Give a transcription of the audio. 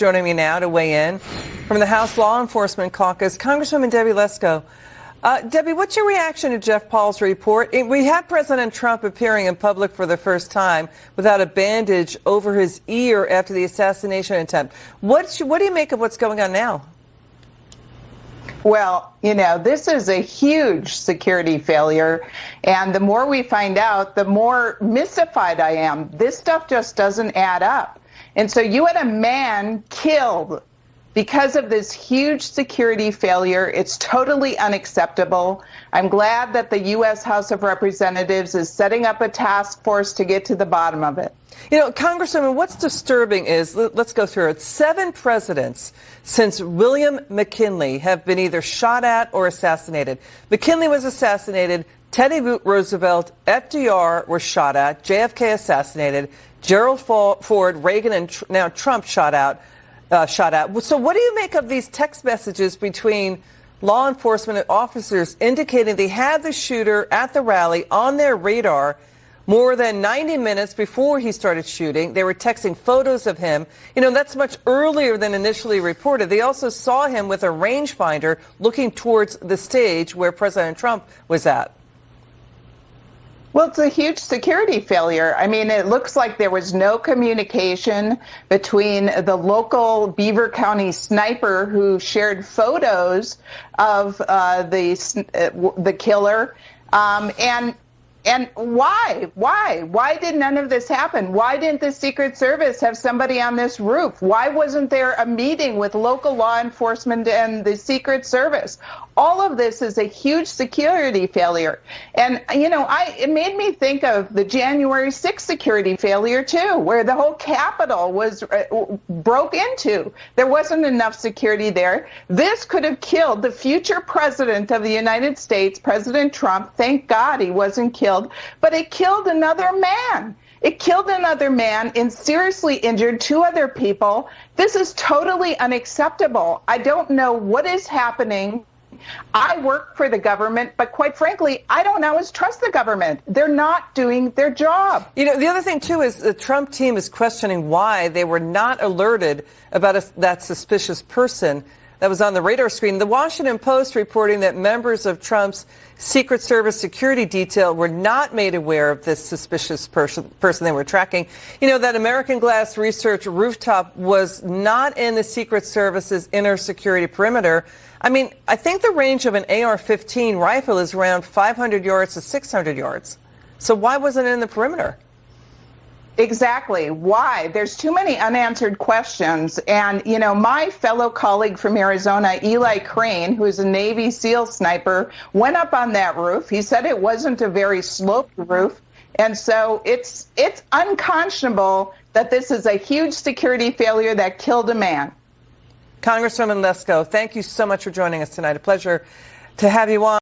Joining me now to weigh in from the House Law Enforcement Caucus, Congresswoman Debbie Lesko. Debbie, what's your reaction to Jeff Paul's report? We had President Trump appearing in public for the first time without a bandage over his ear after the assassination attempt. What do you make of what's going on now? Well, this is a huge security failure. And the more we find out, the more mystified I am. This stuff just doesn't add up. And so you had a man killed because of this huge security failure. It's totally unacceptable. I'm glad that the U.S. House of Representatives is setting up a task force to get to the bottom of it. Congresswoman, what's disturbing is, let's go through it. 7 presidents since William McKinley have been either shot at or assassinated. McKinley was assassinated. Teddy Roosevelt, FDR were shot at. JFK assassinated. Gerald Ford, Reagan, and now Trump shot at. So what do you make of these text messages between law enforcement officers indicating they had the shooter at the rally on their radar more than 90 minutes before he started shooting? They were texting photos of him. That's much earlier than initially reported. They also saw him with a rangefinder looking towards the stage where President Trump was at. Well, it's a huge security failure. I mean, it looks like there was no communication between the local Beaver County sniper who shared photos of the killer, and why? Why did none of this happen? Why didn't the Secret Service have somebody on this roof? Why wasn't there a meeting with local law enforcement and the Secret Service? All of this is a huge security failure. And, it made me think of the January 6th security failure, too, where the whole Capitol was broke into. There wasn't enough security there. This could have killed the future president of the United States, President Trump. Thank God he wasn't killed. But it killed another man. It killed another man and seriously injured 2 other people. This is totally unacceptable. I don't know what is happening. I work for the government, but quite frankly, I don't always trust the government. They're not doing their job. The other thing, too, is the Trump team is questioning why they were not alerted about that suspicious person that was on the radar screen. The Washington Post reporting that members of Trump's Secret Service security detail were not made aware of this suspicious person they were tracking. That American Glass Research rooftop was not in the Secret Service's inner security perimeter. I mean, I think the range of an AR-15 rifle is around 500 yards to 600 yards. So why wasn't it in the perimeter? Exactly. Why? There's too many unanswered questions. And, my fellow colleague from Arizona, Eli Crane, who is a Navy SEAL sniper, went up on that roof. He said it wasn't a very sloped roof. And so it's unconscionable that this is a huge security failure that killed a man. Congresswoman Lesko, thank you so much for joining us tonight. A pleasure to have you on.